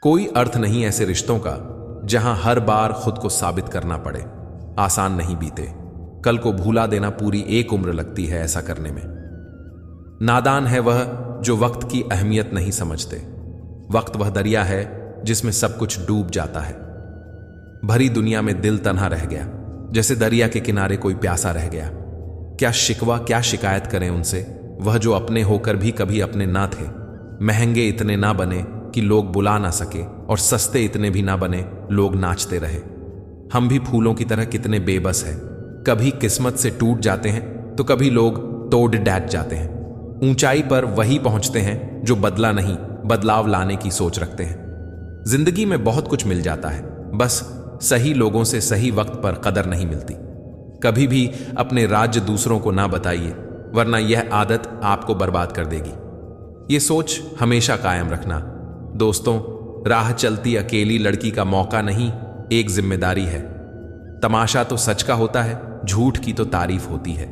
कोई अर्थ नहीं ऐसे रिश्तों का जहां हर बार खुद को साबित करना पड़े। आसान नहीं बीते, कल को भूला देना पूरी एक उम्र लगती है ऐसा करने में। नादान है वह जो वक्त की अहमियत नहीं समझते। वक्त वह दरिया है जिसमें सब कुछ डूब जाता है। भरी दुनिया में दिल तन्हा रह गया, जैसे दरिया के किनारे कोई प्यासा रह गया। क्या शिकवा, क्या शिकायत करें उनसे, वह जो अपने होकर भी कभी अपने ना थे। महंगे इतने ना बने कि लोग बुला ना सके, और सस्ते इतने भी ना बने लोग नाचते रहे। हम भी फूलों की तरह कितने बेबस हैं। कभी किस्मत से टूट जाते हैं तो कभी लोग तोड़ डैट जाते हैं। ऊंचाई पर वही पहुंचते हैं जो बदला नहीं, बदलाव लाने की सोच रखते हैं। जिंदगी में बहुत कुछ मिल जाता है, बस सही लोगों से सही वक्त पर कदर नहीं मिलती। कभी भी अपने राज्य दूसरों को ना बताइए, वरना यह आदत आपको बर्बाद कर देगी। ये सोच हमेशा कायम रखना। दोस्तों, राह चलती अकेली लड़की का मौका नहीं, एक जिम्मेदारी है। तमाशा तो सच का होता है, झूठ की तो तारीफ होती है।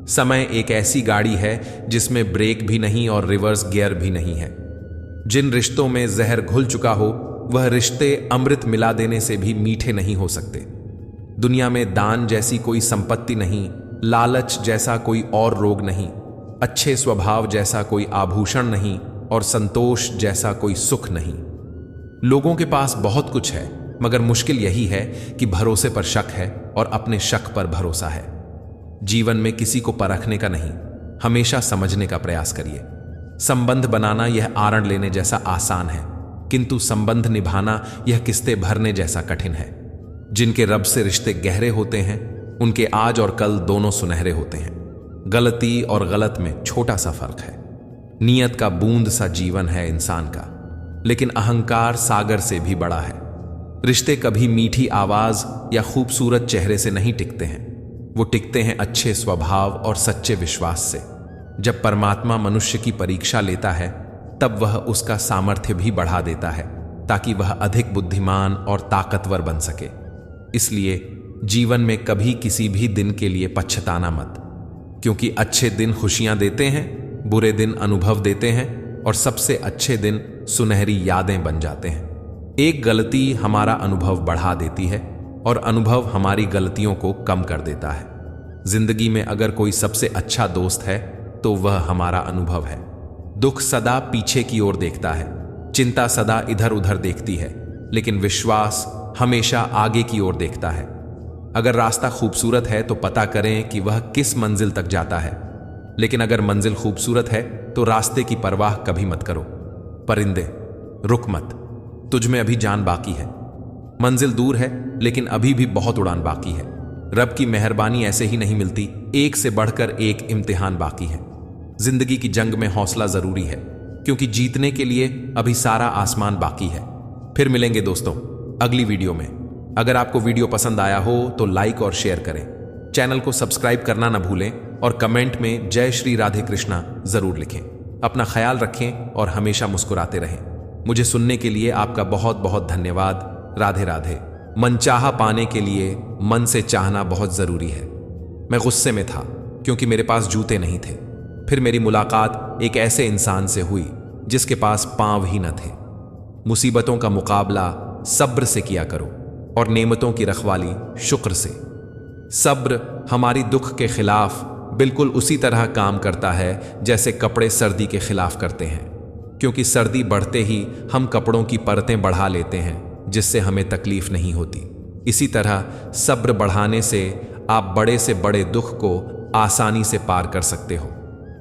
समय एक ऐसी गाड़ी है जिसमें ब्रेक भी नहीं और रिवर्स गियर भी नहीं है। जिन रिश्तों में जहर घुल चुका हो, वह रिश्ते अमृत मिला देने से भी मीठे नहीं हो सकते। दुनिया में दान जैसी कोई संपत्ति नहीं, लालच जैसा कोई और रोग नहीं, अच्छे स्वभाव जैसा कोई आभूषण नहीं, और संतोष जैसा कोई सुख नहीं। लोगों के पास बहुत कुछ है, मगर मुश्किल यही है कि भरोसे पर शक है और अपने शक पर भरोसा है। जीवन में किसी को परखने का नहीं, हमेशा समझने का प्रयास करिए। संबंध बनाना यह आरण लेने जैसा आसान है, किंतु संबंध निभाना यह किस्ते भरने जैसा कठिन है। जिनके रब से रिश्ते गहरे होते हैं, उनके आज और कल दोनों सुनहरे होते हैं। गलती और गलत में छोटा सा फर्क है। नियत का बूंद सा जीवन है इंसान का, लेकिन अहंकार सागर से भी बड़ा है। रिश्ते कभी मीठी आवाज या खूबसूरत चेहरे से नहीं टिकते हैं, वो टिकते हैं अच्छे स्वभाव और सच्चे विश्वास से। जब परमात्मा मनुष्य की परीक्षा लेता है, तब वह उसका सामर्थ्य भी बढ़ा देता है, ताकि वह अधिक बुद्धिमान और ताकतवर बन सके। इसलिए जीवन में कभी किसी भी दिन के लिए पछताना मत, क्योंकि अच्छे दिन खुशियां देते हैं, बुरे दिन अनुभव देते हैं, और सबसे अच्छे दिन सुनहरी यादें बन जाते हैं। एक गलती हमारा अनुभव बढ़ा देती है और अनुभव हमारी गलतियों को कम कर देता है। जिंदगी में अगर कोई सबसे अच्छा दोस्त है तो वह हमारा अनुभव है। दुख सदा पीछे की ओर देखता है, चिंता सदा इधर उधर देखती है, लेकिन विश्वास हमेशा आगे की ओर देखता है। अगर रास्ता खूबसूरत है तो पता करें कि वह किस मंजिल तक जाता है, लेकिन अगर मंजिल खूबसूरत है तो रास्ते की परवाह कभी मत करो। परिंदे, रुक मत, तुझ में अभी जान बाकी है। मंजिल दूर है, लेकिन अभी भी बहुत उड़ान बाकी है। रब की मेहरबानी ऐसे ही नहीं मिलती, एक से बढ़कर एक इम्तिहान बाकी है। जिंदगी की जंग में हौसला जरूरी है, क्योंकि जीतने के लिए अभी सारा आसमान बाकी है। फिर मिलेंगे दोस्तों अगली वीडियो में। अगर आपको वीडियो पसंद आया हो तो लाइक और शेयर करें। चैनल को सब्सक्राइब करना न भूलें और कमेंट में जय श्री राधे कृष्णा जरूर लिखें। अपना ख्याल रखें और हमेशा मुस्कुराते रहें। मुझे सुनने के लिए आपका बहुत बहुत धन्यवाद। राधे राधे। मनचाहा पाने के लिए मन से चाहना बहुत जरूरी है। मैं गुस्से में था क्योंकि मेरे पास जूते नहीं थे। फिर मेरी मुलाकात एक ऐसे इंसान से हुई जिसके पास पांव ही न थे। मुसीबतों का मुकाबला सब्र से किया करो और नेमतों की रखवाली शुक्र से। सब्र हमारी दुख के खिलाफ बिल्कुल उसी तरह काम करता है जैसे कपड़े सर्दी के खिलाफ करते हैं, क्योंकि सर्दी बढ़ते ही हम कपड़ों की परतें बढ़ा लेते हैं जिससे हमें तकलीफ नहीं होती। इसी तरह सब्र बढ़ाने से आप बड़े से बड़े दुख को आसानी से पार कर सकते हो।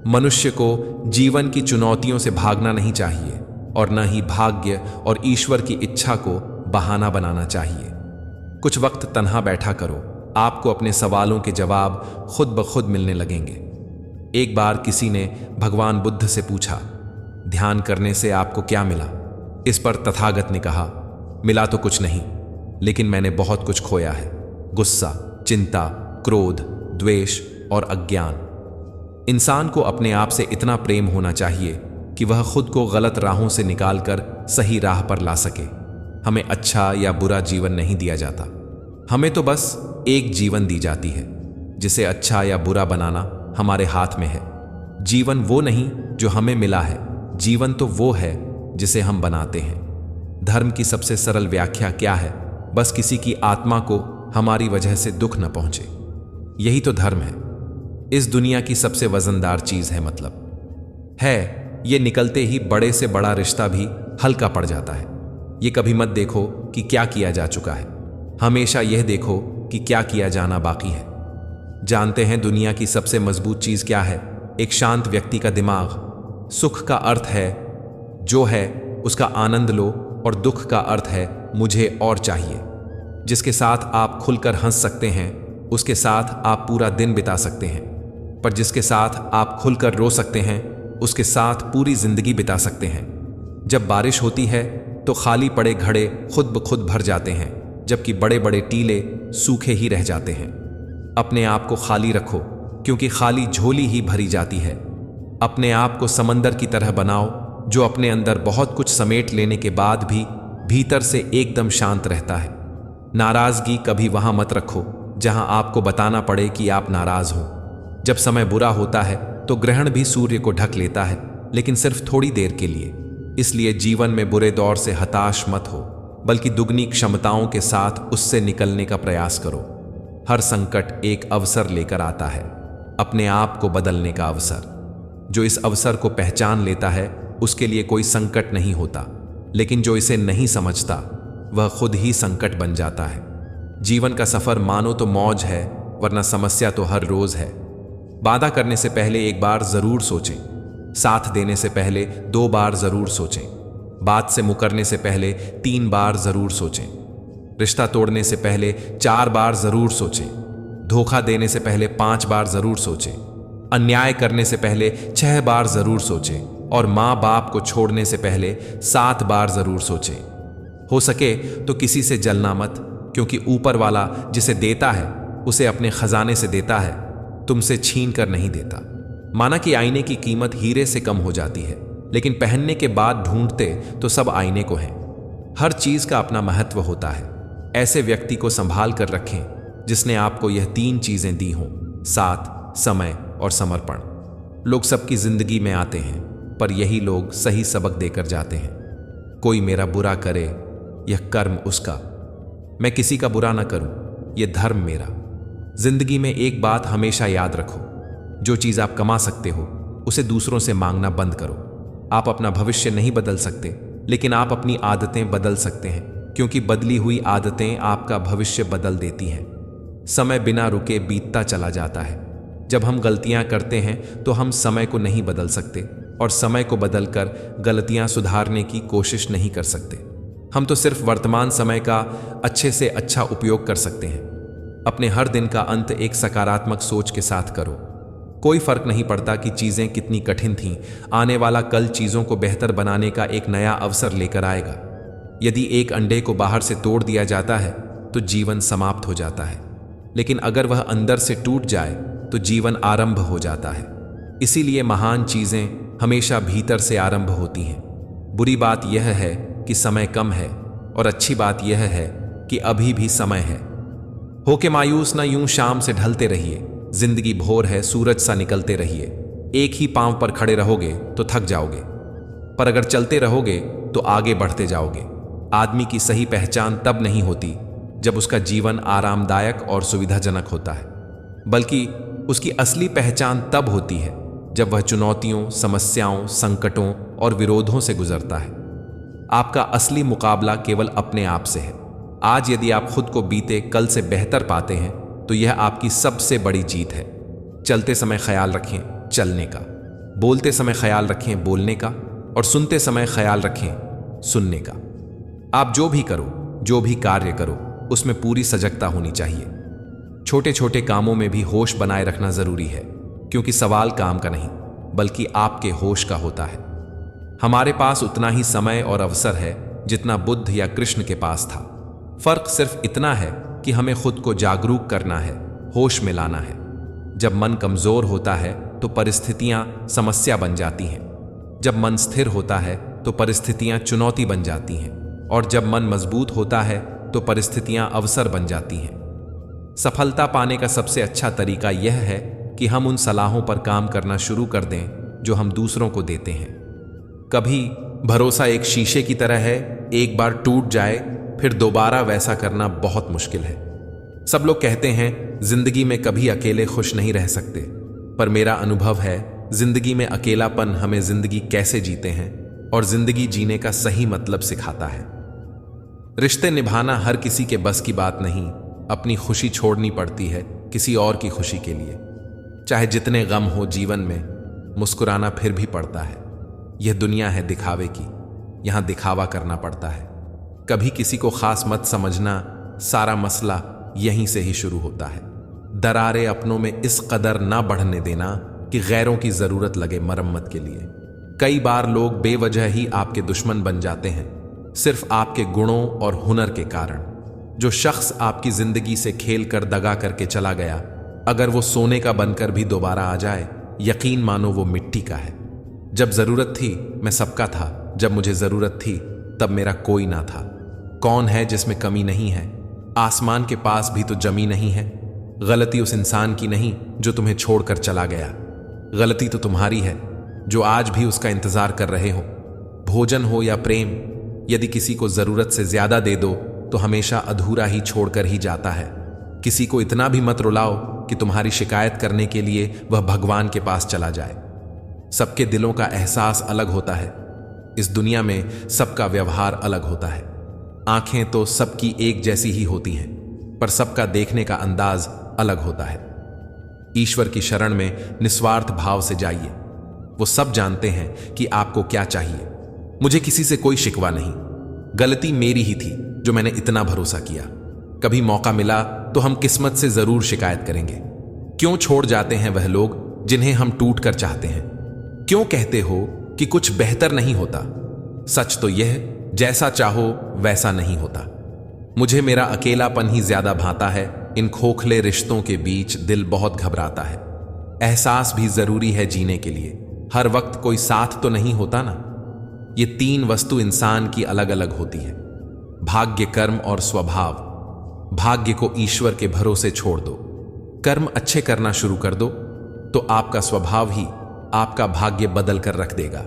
मनुष्य को जीवन की चुनौतियों से भागना नहीं चाहिए और न ही भाग्य और ईश्वर की इच्छा को बहाना बनाना चाहिए। कुछ वक्त तन्हा बैठा करो, आपको अपने सवालों के जवाब खुद ब खुद मिलने लगेंगे। एक बार किसी ने भगवान बुद्ध से पूछा, ध्यान करने से आपको क्या मिला? इस पर तथागत ने कहा, मिला तो कुछ नहीं, लेकिन मैंने बहुत कुछ खोया है। गुस्सा, चिंता, क्रोध, द्वेष और अज्ञान। इंसान को अपने आप से इतना प्रेम होना चाहिए कि वह खुद को गलत राहों से निकालकर सही राह पर ला सके। हमें अच्छा या बुरा जीवन नहीं दिया जाता, हमें तो बस एक जीवन दी जाती है, जिसे अच्छा या बुरा बनाना हमारे हाथ में है। जीवन वो नहीं जो हमें मिला है, जीवन तो वो है जिसे हम बनाते हैं। धर्म की सबसे सरल व्याख्या क्या है? बस किसी की आत्मा को हमारी वजह से दुख न पहुंचे। यही तो धर्म है। इस दुनिया की सबसे वजनदार चीज है मतलब है। ये निकलते ही बड़े से बड़ा रिश्ता भी हल्का पड़ जाता है। ये कभी मत देखो कि क्या किया जा चुका है, हमेशा यह देखो कि क्या किया जाना बाकी है। जानते हैं दुनिया की सबसे मजबूत चीज क्या है? एक शांत व्यक्ति का दिमाग। सुख का अर्थ है जो है उसका आनंद लो, और दुख का अर्थ है मुझे और चाहिए। जिसके साथ आप खुलकर हंस सकते हैं उसके साथ आप पूरा दिन बिता सकते हैं, पर जिसके साथ आप खुलकर रो सकते हैं उसके साथ पूरी जिंदगी बिता सकते हैं। जब बारिश होती है तो खाली पड़े घड़े खुद ब खुद भर जाते हैं, जबकि बड़े बड़े टीले सूखे ही रह जाते हैं। अपने आप को खाली रखो, क्योंकि खाली झोली ही भरी जाती है। अपने आप को समंदर की तरह बनाओ जो अपने अंदर बहुत कुछ समेट लेने के बाद भी भीतर से एकदम शांत रहता है। नाराजगी कभी वहां मत रखो जहां आपको बताना पड़े कि आप नाराज हो। जब समय बुरा होता है तो ग्रहण भी सूर्य को ढक लेता है, लेकिन सिर्फ थोड़ी देर के लिए। इसलिए जीवन में बुरे दौर से हताश मत हो, बल्कि दुगनी क्षमताओं के साथ उससे निकलने का प्रयास करो। हर संकट एक अवसर लेकर आता है, अपने आप को बदलने का अवसर। जो इस अवसर को पहचान लेता है उसके लिए कोई संकट नहीं होता, लेकिन जो इसे नहीं समझता वह खुद ही संकट बन जाता है। जीवन का सफर मानो तो मौज है, वरना समस्या तो हर रोज है। वादा करने से पहले एक बार जरूर सोचें, साथ देने से पहले 2 बार जरूर सोचें, बात से मुकरने से पहले 3 बार जरूर सोचें, रिश्ता तोड़ने से पहले 4 बार जरूर सोचें, धोखा देने से पहले 5 बार जरूर सोचें, अन्याय करने से पहले 6 बार जरूर सोचें, और माँ बाप को छोड़ने से पहले 7 बार जरूर सोचें। हो सके तो किसी से जलना मत, क्योंकि ऊपर वाला जिसे देता है उसे अपने खजाने से देता है, तुमसे छीन कर नहीं देता। माना कि आईने की कीमत हीरे से कम हो जाती है, लेकिन पहनने के बाद ढूंढते तो सब आईने को हैं। हर चीज का अपना महत्व होता है। ऐसे व्यक्ति को संभाल कर रखें जिसने आपको यह 3 चीजें दी हों: साथ, समय और समर्पण। लोग सबकी जिंदगी में आते हैं, पर यही लोग सही सबक देकर जाते हैं। कोई मेरा बुरा करे, यह कर्म उसका। मैं किसी का बुरा ना करूं, यह धर्म मेरा। जिंदगी में एक बात हमेशा याद रखो, जो चीज आप कमा सकते हो उसे दूसरों से मांगना बंद करो। आप अपना भविष्य नहीं बदल सकते, लेकिन आप अपनी आदतें बदल सकते हैं, क्योंकि बदली हुई आदतें आपका भविष्य बदल देती हैं। समय बिना रुके बीतता चला जाता है। जब हम गलतियां करते हैं तो हम समय को नहीं बदल सकते, और समय को बदलकर गलतियां सुधारने की कोशिश नहीं कर सकते। हम तो सिर्फ वर्तमान समय का अच्छे से अच्छा उपयोग कर सकते हैं। अपने हर दिन का अंत एक सकारात्मक सोच के साथ करो। कोई फर्क नहीं पड़ता कि चीजें कितनी कठिन थीं, आने वाला कल चीजों को बेहतर बनाने का एक नया अवसर लेकर आएगा। यदि एक अंडे को बाहर से तोड़ दिया जाता है तो जीवन समाप्त हो जाता है, लेकिन अगर वह अंदर से टूट जाए तो जीवन आरंभ हो जाता है। इसीलिए महान चीजें हमेशा भीतर से आरंभ होती हैं। बुरी बात यह है कि समय कम है, और अच्छी बात यह है कि अभी भी समय है। होके मायूस ना यूं शाम से ढलते रहिए, जिंदगी भोर है, सूरज सा निकलते रहिए। एक ही पांव पर खड़े रहोगे तो थक जाओगे, पर अगर चलते रहोगे तो आगे बढ़ते जाओगे। आदमी की सही पहचान तब नहीं होती जब उसका जीवन आरामदायक और सुविधाजनक होता है, बल्कि उसकी असली पहचान तब होती है जब वह चुनौतियों, समस्याओं, संकटों और विरोधों से गुजरता है। आपका असली मुकाबला केवल अपने आप से है। आज यदि आप खुद को बीते कल से बेहतर पाते हैं तो यह आपकी सबसे बड़ी जीत है। चलते समय ख्याल रखें चलने का, बोलते समय ख्याल रखें बोलने का, और सुनते समय ख्याल रखें सुनने का। आप जो भी करो, जो भी कार्य करो, उसमें पूरी सजगता होनी चाहिए। छोटे छोटे कामों में भी होश बनाए रखना जरूरी है, क्योंकि सवाल काम का नहीं बल्कि आपके होश का होता है। हमारे पास उतना ही समय और अवसर है जितना बुद्ध या कृष्ण के पास था। फर्क सिर्फ इतना है कि हमें खुद को जागरूक करना है, होश में लाना है। जब मन कमजोर होता है तो परिस्थितियां समस्या बन जाती हैं। जब मन स्थिर होता है तो परिस्थितियां चुनौती बन जाती हैं, और जब मन मजबूत होता है तो परिस्थितियां अवसर बन जाती हैं। सफलता पाने का सबसे अच्छा तरीका यह है कि हम उन सलाहों पर काम करना शुरू कर दें जो हम दूसरों को देते हैं। कभी भरोसा एक शीशे की तरह है, एक बार टूट जाए फिर दोबारा वैसा करना बहुत मुश्किल है। सब लोग कहते हैं जिंदगी में कभी अकेले खुश नहीं रह सकते, पर मेरा अनुभव है जिंदगी में अकेलापन हमें जिंदगी कैसे जीते हैं और जिंदगी जीने का सही मतलब सिखाता है। रिश्ते निभाना हर किसी के बस की बात नहीं, अपनी खुशी छोड़नी पड़ती है किसी और की खुशी के लिए। चाहे जितने गम हो जीवन में, मुस्कुराना फिर भी पड़ता है। यह दुनिया है दिखावे की, यहां दिखावा करना पड़ता है। कभी किसी को खास मत समझना, सारा मसला यहीं से ही शुरू होता है। दरारें अपनों में इस कदर ना बढ़ने देना कि गैरों की जरूरत लगे मरम्मत के लिए। कई बार लोग बेवजह ही आपके दुश्मन बन जाते हैं, सिर्फ आपके गुणों और हुनर के कारण। जो शख्स आपकी जिंदगी से खेल कर दगा करके चला गया, अगर वो सोने का बनकर भी दोबारा आ जाए, यकीन मानो वो मिट्टी का है। जब जरूरत थी मैं सबका था, जब मुझे जरूरत थी तब मेरा कोई ना था। कौन है जिसमें कमी नहीं है? आसमान के पास भी तो जमी नहीं है। गलती उस इंसान की नहीं जो तुम्हें छोड़कर चला गया, गलती तो तुम्हारी है जो आज भी उसका इंतजार कर रहे हो। भोजन हो या प्रेम, यदि किसी को जरूरत से ज्यादा दे दो तो हमेशा अधूरा ही छोड़कर ही जाता है। किसी को इतना भी मत रुलाओ कि तुम्हारी शिकायत करने के लिए वह भगवान के पास चला जाए। सबके दिलों का एहसास अलग होता है। इस दुनिया में सबका व्यवहार अलग होता है। आंखें तो सबकी एक जैसी ही होती हैं, पर सबका देखने का अंदाज अलग होता है। ईश्वर की शरण में निस्वार्थ भाव से जाइए। वो सब जानते हैं कि आपको क्या चाहिए। मुझे किसी से कोई शिकवा नहीं, गलती मेरी ही थी जो मैंने इतना भरोसा किया। कभी मौका मिला तो हम किस्मत से जरूर शिकायत करेंगे। क्यों छोड़ जाते हैं वह लोग जिन्हें हम टूट कर चाहते हैं? क्यों कहते हो कि कुछ बेहतर नहीं होता? सच तो यह, जैसा चाहो वैसा नहीं होता। मुझे मेरा अकेलापन ही ज्यादा भाता है। इन खोखले रिश्तों के बीच दिल बहुत घबराता है। एहसास भी जरूरी है जीने के लिए। हर वक्त कोई साथ तो नहीं होता ना। ये तीन वस्तु इंसान की अलग अलग होती है, भाग्य, कर्म और स्वभाव। भाग्य को ईश्वर के भरोसे छोड़ दो, कर्म अच्छे करना शुरू कर दो तो आपका स्वभाव ही आपका भाग्य बदल कर रख देगा।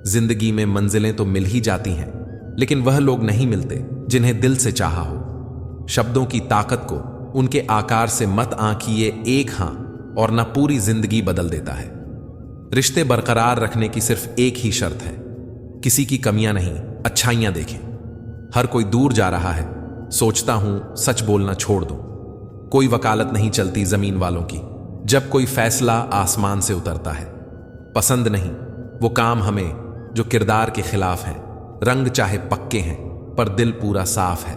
जिंदगी में मंजिलें तो मिल ही जाती हैं, लेकिन वह लोग नहीं मिलते जिन्हें दिल से चाहा हो। शब्दों की ताकत को उनके आकार से मत आंकिए, एक हां और ना पूरी जिंदगी बदल देता है। रिश्ते बरकरार रखने की सिर्फ एक ही शर्त है, किसी की कमियां नहीं, अच्छाइयां देखें। हर कोई दूर जा रहा है, सोचता हूं सच बोलना छोड़ दूं। कोई वकालत नहीं चलती जमीन वालों की, जब कोई फैसला आसमान से उतरता है। पसंद नहीं वो काम हमें जो किरदार के खिलाफ है। रंग चाहे पक्के हैं पर दिल पूरा साफ है।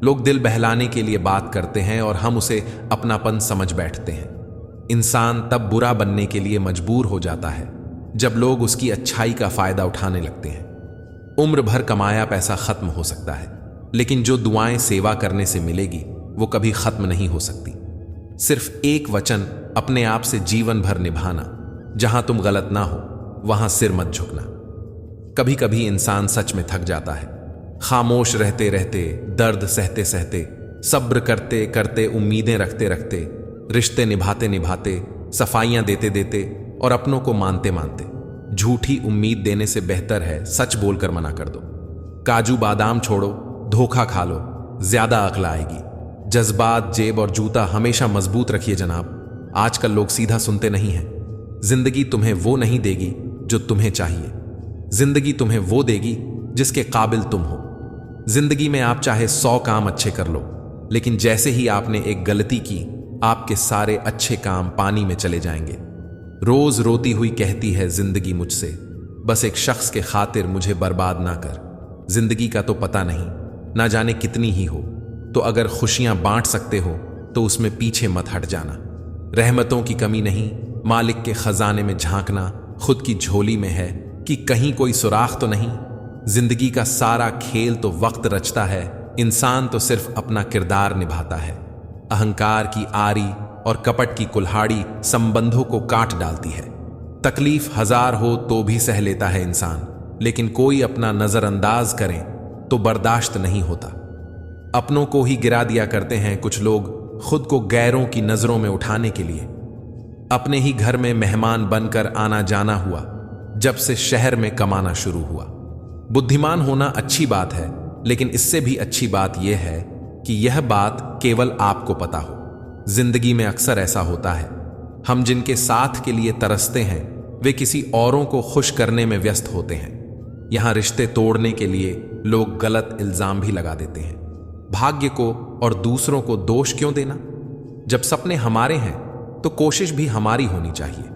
लोग दिल बहलाने के लिए बात करते हैं और हम उसे अपनापन समझ बैठते हैं। इंसान तब बुरा बनने के लिए मजबूर हो जाता है जब लोग उसकी अच्छाई का फायदा उठाने लगते हैं। उम्र भर कमाया पैसा खत्म हो सकता है, लेकिन जो दुआएं सेवा करने से मिलेगी वो कभी खत्म नहीं हो सकती। सिर्फ एक वचन अपने आप से जीवन भर निभाना, जहां तुम गलत ना हो वहां सिर मत झुकना। कभी कभी इंसान सच में थक जाता है, खामोश रहते रहते, दर्द सहते सहते, सब्र करते करते, उम्मीदें रखते रखते, रिश्ते निभाते निभाते, सफाइयां देते देते और अपनों को मानते मानते। झूठी उम्मीद देने से बेहतर है सच बोलकर मना कर दो। काजू बादाम छोड़ो, धोखा खा लो, ज्यादा अक्ल आएगी। जज्बात, जेब और जूता हमेशा मजबूत रखिए जनाब। आजकल लोग सीधा सुनते नहीं हैं। जिंदगी तुम्हें वो नहीं देगी जो तुम्हें चाहिए, जिंदगी तुम्हें वो देगी जिसके काबिल तुम हो। जिंदगी में आप चाहे 100 काम अच्छे कर लो, लेकिन जैसे ही आपने एक गलती की, आपके सारे अच्छे काम पानी में चले जाएंगे। रोज रोती हुई कहती है जिंदगी मुझसे, बस एक शख्स के खातिर मुझे बर्बाद ना कर। जिंदगी का तो पता नहीं, ना जाने कितनी ही हो, तो अगर खुशियां बांट सकते हो तो उसमें पीछे मत हट जाना। रहमतों की कमी नहीं, मालिक के खजाने में झांकना खुद की झोली में है कि कहीं कोई सुराख तो नहीं। जिंदगी का सारा खेल तो वक्त रचता है, इंसान तो सिर्फ अपना किरदार निभाता है। अहंकार की आरी और कपट की कुल्हाड़ी संबंधों को काट डालती है। तकलीफ 1000 हो तो भी सह लेता है इंसान, लेकिन कोई अपना नजरअंदाज करे तो बर्दाश्त नहीं होता। अपनों को ही गिरा दिया करते हैं कुछ लोग, खुद को गैरों की नजरों में उठाने के लिए। अपने ही घर में मेहमान बनकर आना जाना हुआ, जब से शहर में कमाना शुरू हुआ। बुद्धिमान होना अच्छी बात है, लेकिन इससे भी अच्छी बात यह है कि यह बात केवल आपको पता हो। जिंदगी में अक्सर ऐसा होता है, हम जिनके साथ के लिए तरसते हैं वे किसी औरों को खुश करने में व्यस्त होते हैं। यहां रिश्ते तोड़ने के लिए लोग गलत इल्जाम भी लगा देते हैं। भाग्य को और दूसरों को दोष क्यों देना? जब सपने हमारे हैं तो कोशिश भी हमारी होनी चाहिए।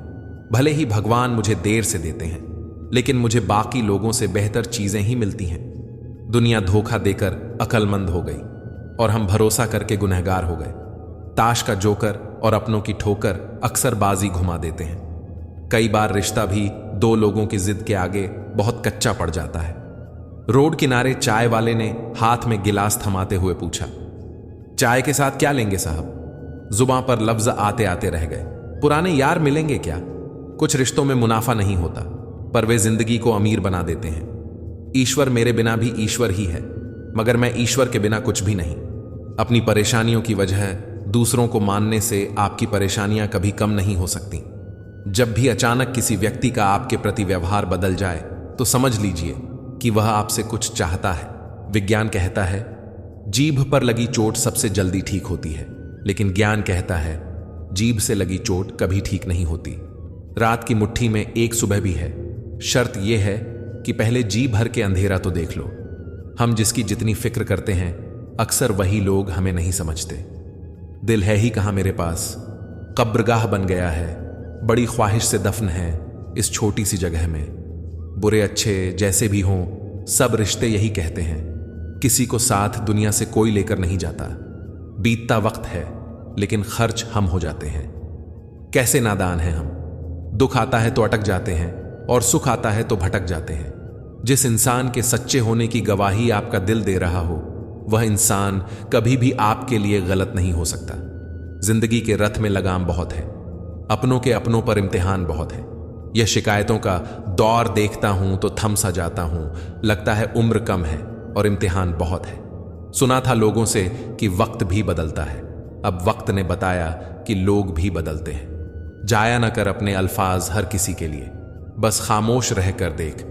भले ही भगवान मुझे देर से देते हैं, लेकिन मुझे बाकी लोगों से बेहतर चीजें ही मिलती हैं। दुनिया धोखा देकर अक्लमंद हो गई और हम भरोसा करके गुनहगार हो गए। ताश का जोकर और अपनों की ठोकर अक्सर बाजी घुमा देते हैं। कई बार रिश्ता भी दो लोगों की जिद के आगे बहुत कच्चा पड़ जाता है। रोड किनारे चाय वाले ने हाथ में गिलास थमाते हुए पूछा, चाय के साथ क्या लेंगे साहब? जुबां पर लफ्ज आते आते रह गए। पुराने यार मिलेंगे क्या? कुछ रिश्तों में मुनाफा नहीं होता, पर वे जिंदगी को अमीर बना देते हैं। ईश्वर मेरे बिना भी ईश्वर ही है, मगर मैं ईश्वर के बिना कुछ भी नहीं। अपनी परेशानियों की वजह दूसरों को मानने से आपकी परेशानियां कभी कम नहीं हो सकती। जब भी अचानक किसी व्यक्ति का आपके प्रति व्यवहार बदल जाए तो समझ लीजिए कि वह आपसे कुछ चाहता है। विज्ञान कहता है जीभ पर लगी चोट सबसे जल्दी ठीक होती है, लेकिन ज्ञान कहता है जीभ से लगी चोट कभी ठीक नहीं होती। रात की मुट्ठी में एक सुबह भी है। शर्त यह है कि पहले जी भर के अंधेरा तो देख लो। हम जिसकी जितनी फिक्र करते हैं अक्सर वही लोग हमें नहीं समझते। दिल है ही कहां मेरे पास, कब्रगाह बन गया है, बड़ी ख्वाहिश से दफन है इस छोटी सी जगह में। बुरे अच्छे जैसे भी हों, सब रिश्ते यही कहते हैं, किसी को साथ दुनिया से कोई लेकर नहीं जाता। बीतता वक्त है लेकिन खर्च हम हो जाते हैं। कैसे नादान हैं हम। दुख आता है तो अटक जाते हैं और सुख आता है तो भटक जाते हैं। जिस इंसान के सच्चे होने की गवाही आपका दिल दे रहा हो, वह इंसान कभी भी आपके लिए गलत नहीं हो सकता। जिंदगी के रथ में लगाम बहुत है, अपनों के अपनों पर इम्तिहान बहुत है। यह शिकायतों का दौर देखता हूं तो थम सा जाता हूं, लगता है उम्र कम है और इम्तिहान बहुत है। सुना था लोगों से कि वक्त भी बदलता है, अब वक्त ने बताया कि लोग भी बदलते हैं। जाया न कर अपने अल्फाज हर किसी के लिए, बस खामोश रह कर देख,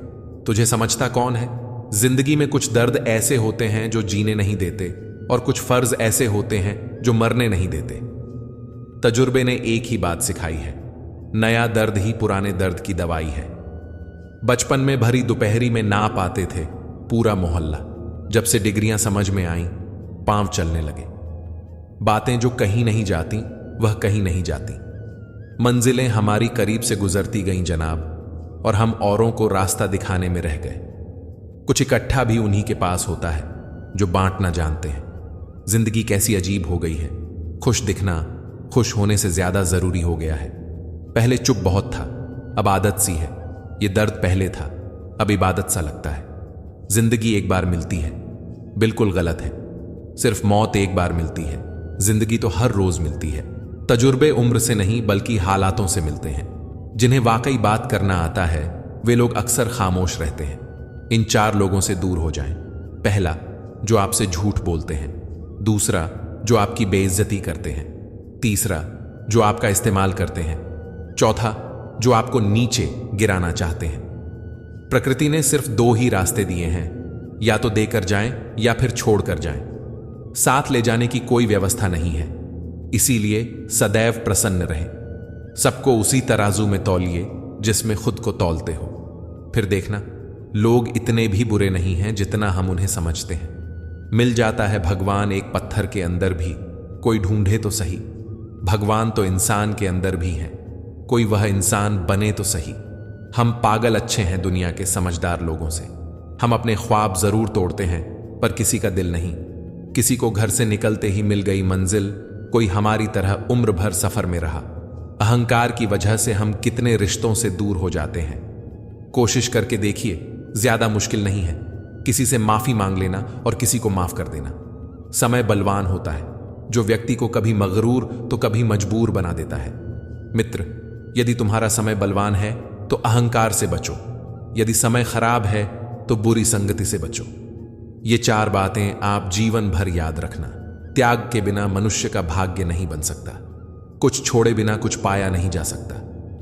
तुझे समझता कौन है। जिंदगी में कुछ दर्द ऐसे होते हैं जो जीने नहीं देते, और कुछ फर्ज ऐसे होते हैं जो मरने नहीं देते। तजुर्बे ने एक ही बात सिखाई है, नया दर्द ही पुराने दर्द की दवाई है। बचपन में भरी दोपहरी में ना पाते थे पूरा मोहल्ला, जब से डिग्रियां समझ में आईं पांव चलने लगे। बातें जो कहीं नहीं जाती वह कहीं नहीं जाती। मंजिलें हमारी करीब से गुजरती गईं जनाब, और हम औरों को रास्ता दिखाने में रह गए। कुछ इकट्ठा भी उन्हीं के पास होता है जो बांटना जानते हैं। जिंदगी कैसी अजीब हो गई है, खुश दिखना खुश होने से ज्यादा जरूरी हो गया है। पहले चुप बहुत था, अब आदत सी है। ये दर्द पहले था, अब इबादत सा लगता है। जिंदगी एक बार मिलती है, बिल्कुल गलत है। सिर्फ मौत एक बार मिलती है, जिंदगी तो हर रोज मिलती है। तजुर्बे उम्र से नहीं बल्कि हालातों से मिलते हैं। जिन्हें वाकई बात करना आता है वे लोग अक्सर खामोश रहते हैं। इन 4 लोगों से दूर हो जाएं। पहला, जो आपसे झूठ बोलते हैं। दूसरा, जो आपकी बेइज्जती करते हैं। तीसरा, जो आपका इस्तेमाल करते हैं। चौथा, जो आपको नीचे गिराना चाहते हैं। प्रकृति ने सिर्फ 2 ही रास्ते दिए हैं, या तो देकर जाएं या फिर छोड़कर जाएं। साथ ले जाने की कोई व्यवस्था नहीं है। इसीलिए सदैव प्रसन्न रहें। सबको उसी तराजू में तौलिए जिसमें खुद को तौलते हो। फिर देखना, लोग इतने भी बुरे नहीं हैं जितना हम उन्हें समझते हैं। मिल जाता है भगवान एक पत्थर के अंदर भी, कोई ढूंढे तो सही। भगवान तो इंसान के अंदर भी हैं, कोई वह इंसान बने तो सही। हम पागल अच्छे हैं दुनिया के समझदार लोगों से। हम अपने ख्वाब जरूर तोड़ते हैं, पर किसी का दिल नहीं। किसी को घर से निकलते ही मिल गई मंजिल, कोई हमारी तरह उम्र भर सफर में रहा। अहंकार की वजह से हम कितने रिश्तों से दूर हो जाते हैं। कोशिश करके देखिए, ज्यादा मुश्किल नहीं है। किसी से माफी मांग लेना और किसी को माफ कर देना। समय बलवान होता है, जो व्यक्ति को कभी मगरूर तो कभी मजबूर बना देता है। मित्र, यदि तुम्हारा समय बलवान है तो अहंकार से बचो, यदि समय खराब है तो बुरी संगति से बचो। ये 4 बातें आप जीवन भर याद रखना। त्याग के बिना मनुष्य का भाग्य नहीं बन सकता। कुछ छोड़े बिना कुछ पाया नहीं जा सकता।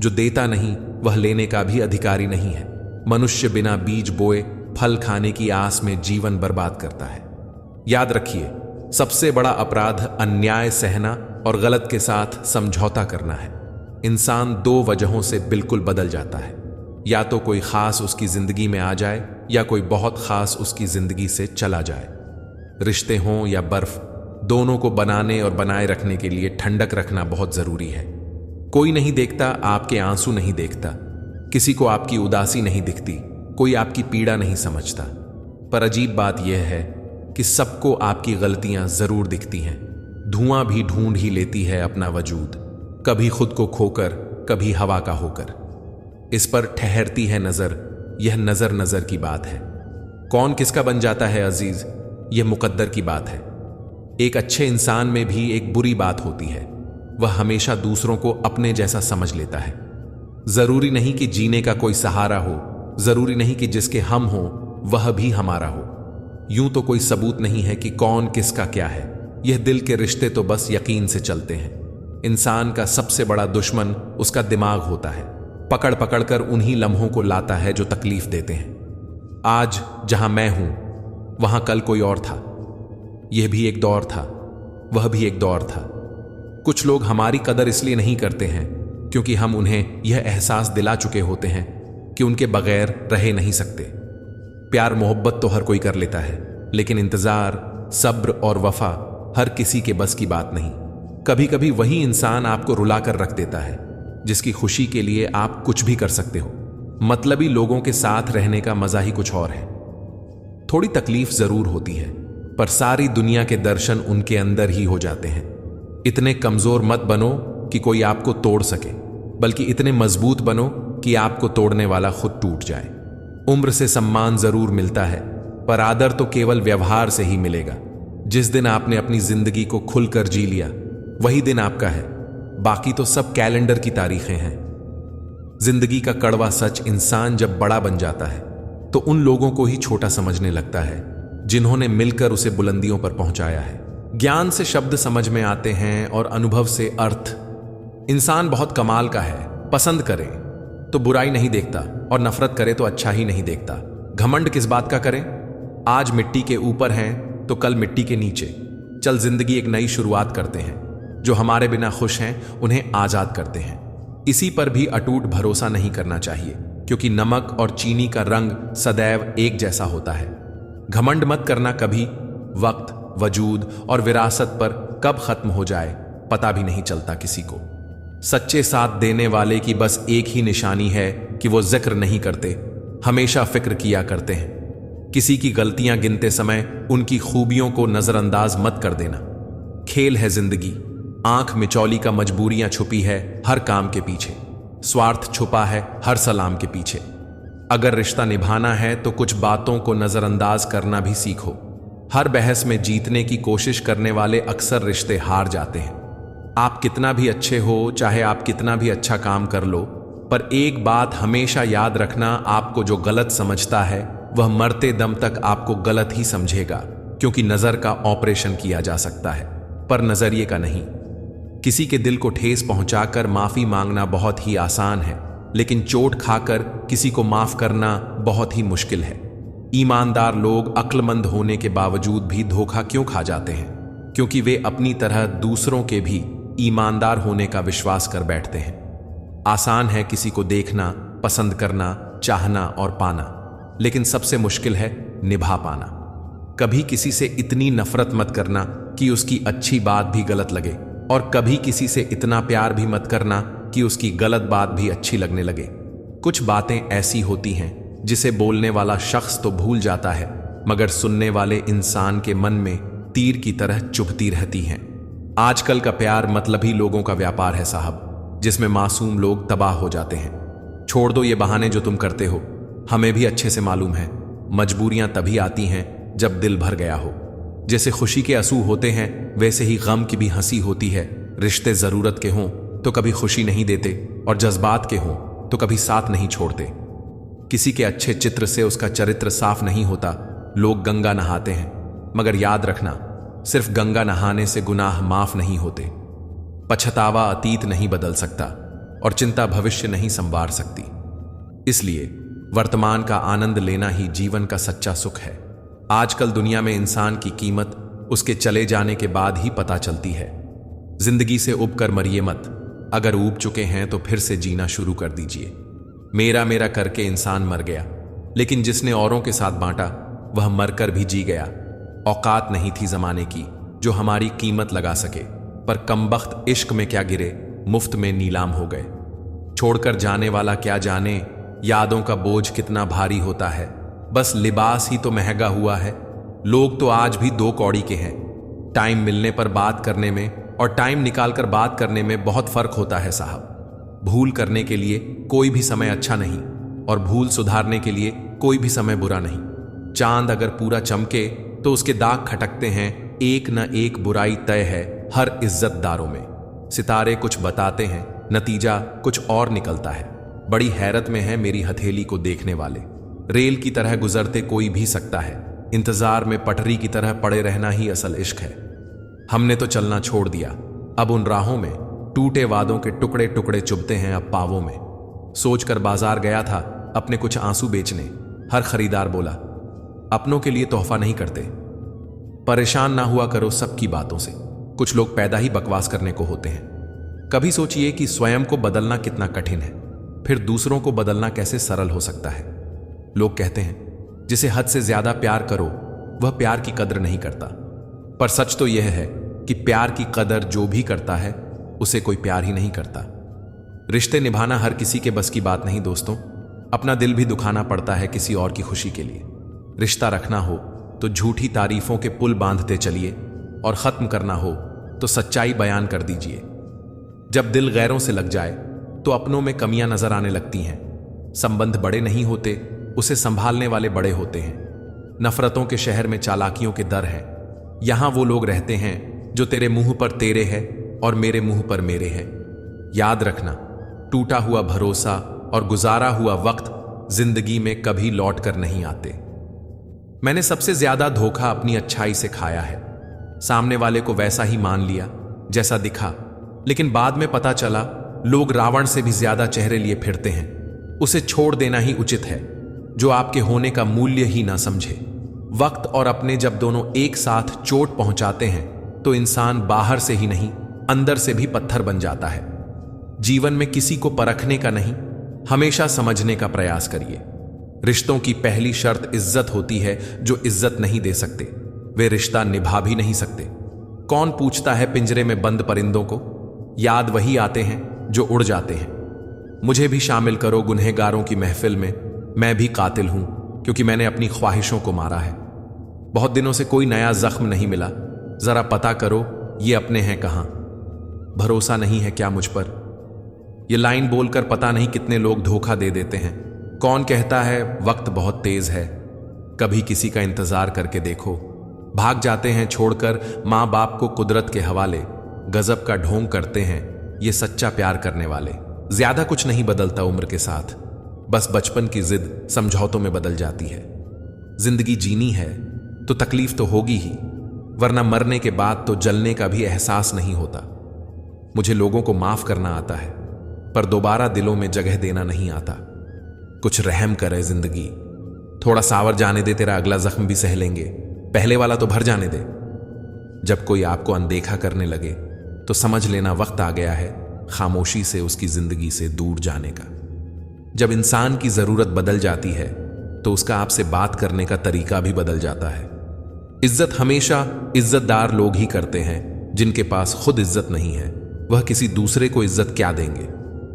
जो देता नहीं वह लेने का भी अधिकारी नहीं है। मनुष्य बिना बीज बोए फल खाने की आस में जीवन बर्बाद करता है। याद रखिए, सबसे बड़ा अपराध अन्याय सहना और गलत के साथ समझौता करना है। इंसान दो वजहों से बिल्कुल बदल जाता है, या तो कोई खास उसकी जिंदगी में आ जाए या कोई बहुत खास उसकी जिंदगी से चला जाए। रिश्ते हों या बर्फ, दोनों को बनाने और बनाए रखने के लिए ठंडक रखना बहुत जरूरी है। कोई नहीं देखता, आपके आंसू नहीं देखता, किसी को आपकी उदासी नहीं दिखती, कोई आपकी पीड़ा नहीं समझता। पर अजीब बात यह है कि सबको आपकी गलतियां जरूर दिखती हैं। धुआं भी ढूंढ ही लेती है अपना वजूद, कभी खुद को खोकर, कभी हवा का होकर। इस पर ठहरती है नजर, यह नजर नजर की बात है। कौन किसका बन जाता है अजीज, यह मुकद्दर की बात है। एक अच्छे इंसान में भी एक बुरी बात होती है, वह हमेशा दूसरों को अपने जैसा समझ लेता है। जरूरी नहीं कि जीने का कोई सहारा हो, जरूरी नहीं कि जिसके हम हो वह भी हमारा हो। यूं तो कोई सबूत नहीं है कि कौन किसका क्या है। यह दिल के रिश्ते तो बस यकीन से चलते हैं। इंसान का सबसे बड़ा दुश्मन उसका दिमाग होता है। पकड़ पकड़ कर उन्हीं लम्हों को लाता है जो तकलीफ देते हैं। आज जहां मैं हूं वहां कल कोई और था। यह भी एक दौर था, वह भी एक दौर था। कुछ लोग हमारी कदर इसलिए नहीं करते हैं क्योंकि हम उन्हें यह एहसास दिला चुके होते हैं कि उनके बगैर रह नहीं सकते। प्यार मोहब्बत तो हर कोई कर लेता है, लेकिन इंतजार, सब्र और वफा हर किसी के बस की बात नहीं। कभी कभी वही इंसान आपको रुलाकर रख देता है जिसकी खुशी के लिए आप कुछ भी कर सकते हो। मतलबी लोगों के साथ रहने का मजा ही कुछ और है। थोड़ी तकलीफ जरूर होती है, पर सारी दुनिया के दर्शन उनके अंदर ही हो जाते हैं। इतने कमजोर मत बनो कि कोई आपको तोड़ सके, बल्कि इतने मजबूत बनो कि आपको तोड़ने वाला खुद टूट जाए। उम्र से सम्मान जरूर मिलता है, पर आदर तो केवल व्यवहार से ही मिलेगा। जिस दिन आपने अपनी जिंदगी को खुलकर जी लिया वही दिन आपका है, बाकी तो सब कैलेंडर की तारीखें हैं। जिंदगी का कड़वा सच, इंसान जब बड़ा बन जाता है तो उन लोगों को ही छोटा समझने लगता है जिन्होंने मिलकर उसे बुलंदियों पर पहुंचाया है। ज्ञान से शब्द समझ में आते हैं और अनुभव से अर्थ। इंसान बहुत कमाल का है, पसंद करे तो बुराई नहीं देखता और नफरत करे तो अच्छा ही नहीं देखता। घमंड किस बात का करें? आज मिट्टी के ऊपर हैं तो कल मिट्टी के नीचे। चल जिंदगी एक नई शुरुआत करते हैं। जो हमारे बिना खुश हैं उन्हें आजाद करते हैं। इसी पर भी अटूट भरोसा नहीं करना चाहिए, क्योंकि नमक और चीनी का रंग सदैव एक जैसा होता है। घमंड मत करना कभी। वक्त, वजूद और विरासत पर कब खत्म हो जाए पता भी नहीं चलता किसी को। सच्चे साथ देने वाले की बस एक ही निशानी है कि वो जिक्र नहीं करते, हमेशा फिक्र किया करते हैं। किसी की गलतियां गिनते समय उनकी खूबियों को नजरअंदाज मत कर देना। खेल है जिंदगी, आंख मिचौली का मजबूरियां छुपी है हर काम के पीछे, स्वार्थ छुपा है हर सलाम के पीछे। अगर रिश्ता निभाना है तो कुछ बातों को नजरअंदाज करना भी सीखो। हर बहस में जीतने की कोशिश करने वाले अक्सर रिश्ते हार जाते हैं। आप कितना भी अच्छे हो, चाहे आप कितना भी अच्छा काम कर लो, पर एक बात हमेशा याद रखना, आपको जो गलत समझता है वह मरते दम तक आपको गलत ही समझेगा। क्योंकि नजर का ऑपरेशन किया जा सकता है, पर नजरिए का नहीं। किसी के दिल को ठेस पहुंचाकर माफी मांगना बहुत ही आसान है, लेकिन चोट खाकर किसी को माफ करना बहुत ही मुश्किल है। ईमानदार लोग अक्लमंद होने के बावजूद भी धोखा क्यों खा जाते हैं? क्योंकि वे अपनी तरह दूसरों के भी ईमानदार होने का विश्वास कर बैठते हैं। आसान है किसी को देखना, पसंद करना, चाहना और पाना, लेकिन सबसे मुश्किल है निभा पाना। कभी किसी से इतनी नफरत मत करना कि उसकी अच्छी बात भी गलत लगे, और कभी किसी से इतना प्यार भी मत करना कि उसकी गलत बात भी अच्छी लगने लगे। कुछ बातें ऐसी होती हैं जिसे बोलने वाला शख्स तो भूल जाता है, मगर सुनने वाले इंसान के मन में तीर की तरह चुभती रहती हैं। आजकल का प्यार मतलबी लोगों का व्यापार है साहब, जिसमें मासूम लोग तबाह हो जाते हैं। छोड़ दो ये बहाने जो तुम करते हो, हमें भी अच्छे से मालूम है मजबूरियां तभी आती हैं जब दिल भर गया हो। जैसे खुशी के आंसू होते हैं वैसे ही गम की भी हंसी होती है। रिश्ते जरूरत के हों तो कभी खुशी नहीं देते, और जज्बात के हों तो कभी साथ नहीं छोड़ते। किसी के अच्छे चित्र से उसका चरित्र साफ नहीं होता। लोग गंगा नहाते हैं, मगर याद रखना, सिर्फ गंगा नहाने से गुनाह माफ नहीं होते। पछतावा अतीत नहीं बदल सकता, और चिंता भविष्य नहीं संवार सकती। इसलिए वर्तमान का आनंद लेना ही जीवन का सच्चा सुख है। आजकल दुनिया में इंसान की कीमत उसके चले जाने के बाद ही पता चलती है। जिंदगी से उब कर मरिए मत। अगर ऊब चुके हैं तो फिर से जीना शुरू कर दीजिए। मेरा मेरा करके इंसान मर गया, लेकिन जिसने औरों के साथ बांटा वह मरकर भी जी गया। औकात नहीं थी जमाने की जो हमारी कीमत लगा सके, पर कमबख्त इश्क में क्या गिरे, मुफ्त में नीलाम हो गए। छोड़कर जाने वाला क्या जाने यादों का बोझ कितना भारी होता है। बस लिबास ही तो महंगा हुआ है। लोग तो आज भी 2 कौड़ी के हैं। टाइम मिलने पर बात करने में और टाइम निकालकर बात करने में बहुत फर्क होता है साहब। भूल करने के लिए कोई भी समय अच्छा नहीं और भूल सुधारने के लिए कोई भी समय बुरा नहीं। चांद अगर पूरा चमके तो उसके दाग खटकते हैं। एक न एक बुराई तय है हर इज्जतदारों में। सितारे कुछ बताते हैं, नतीजा कुछ और निकलता है। बड़ी हैरत में है मेरी हथेली को देखने वाले। रेल की तरह गुजरते कोई भी सकता है। इंतजार में पटरी की तरह पड़े रहना ही असल इश्क है। हमने तो चलना छोड़ दिया। अब उन राहों में टूटे वादों के टुकड़े टुकड़े चुभते हैं अब पावों में। सोचकर बाजार गया था अपने कुछ आंसू बेचने। हर खरीदार बोला, अपनों के लिए तोहफा नहीं करते। परेशान ना हुआ करो सबकी बातों से। कुछ लोग पैदा ही बकवास करने को होते हैं। कभी सोचिए कि स्वयं को बदलना कितना कठिन है, फिर दूसरों को बदलना कैसे सरल हो सकता है। लोग कहते हैं जिसे हद से ज्यादा प्यार करो वह प्यार की कदर नहीं करता, पर सच तो यह है कि प्यार की कदर जो भी करता है उसे कोई प्यार ही नहीं करता। रिश्ते निभाना हर किसी के बस की बात नहीं दोस्तों। अपना दिल भी दुखाना पड़ता है किसी और की खुशी के लिए। रिश्ता रखना हो तो झूठी तारीफों के पुल बांधते चलिए और खत्म करना हो तो सच्चाई बयान कर दीजिए। जब दिल गैरों से लग जाए तो अपनों में कमियां नजर आने लगती हैं। संबंध बड़े नहीं होते, उसे संभालने वाले बड़े होते हैं। नफरतों के शहर में चालाकियों के दर हैं। यहां वो लोग रहते हैं जो तेरे मुंह पर तेरे है और मेरे मुंह पर मेरे है। याद रखना, टूटा हुआ भरोसा और गुजारा हुआ वक्त जिंदगी में कभी लौट कर नहीं आते। मैंने सबसे ज्यादा धोखा अपनी अच्छाई से खाया है। सामने वाले को वैसा ही मान लिया जैसा दिखा, लेकिन बाद में पता चला लोग रावण से भी ज्यादा चेहरे लिए फिरते हैं। उसे छोड़ देना ही उचित है जो आपके होने का मूल्य ही ना समझे। वक्त और अपने जब दोनों एक साथ चोट पहुंचाते हैं तो इंसान बाहर से ही नहीं अंदर से भी पत्थर बन जाता है। जीवन में किसी को परखने का नहीं, हमेशा समझने का प्रयास करिए। रिश्तों की पहली शर्त इज्जत होती है। जो इज्जत नहीं दे सकते वे रिश्ता निभा भी नहीं सकते। कौन पूछता है पिंजरे में बंद परिंदों को? याद वही आते हैं जो उड़ जाते हैं। मुझे भी शामिल करो गुनहगारों की महफिल में। मैं भी कातिल हूं क्योंकि मैंने अपनी ख्वाहिशों को मारा है। बहुत दिनों से कोई नया जख्म नहीं मिला। जरा पता करो ये अपने हैं कहां। भरोसा नहीं है क्या मुझ पर? ये लाइन बोलकर पता नहीं कितने लोग धोखा दे देते हैं। कौन कहता है वक्त बहुत तेज है? कभी किसी का इंतजार करके देखो। भाग जाते हैं छोड़कर मां बाप को कुदरत के हवाले। गजब का ढोंग करते हैं ये सच्चा प्यार करने वाले। ज्यादा कुछ नहीं बदलता उम्र के साथ, बस बचपन की जिद समझौतों में बदल जाती है। जिंदगी जीनी है तो तकलीफ तो होगी ही, वरना मरने के बाद तो जलने का भी एहसास नहीं होता। मुझे लोगों को माफ करना आता है, पर दोबारा दिलों में जगह देना नहीं आता। कुछ रहम करे जिंदगी, थोड़ा सावर जाने दे। तेरा अगला जख्म भी सह लेंगे, पहले वाला तो भर जाने दे। जब कोई आपको अनदेखा करने लगे तो समझ लेना वक्त आ गया है खामोशी से उसकी जिंदगी से दूर जाने का। जब इंसान की जरूरत बदल जाती है तो उसका आपसे बात करने का तरीका भी बदल जाता है। इज्जत हमेशा इज्जतदार लोग ही करते हैं। जिनके पास खुद इज्जत नहीं है वह किसी दूसरे को इज्जत क्या देंगे?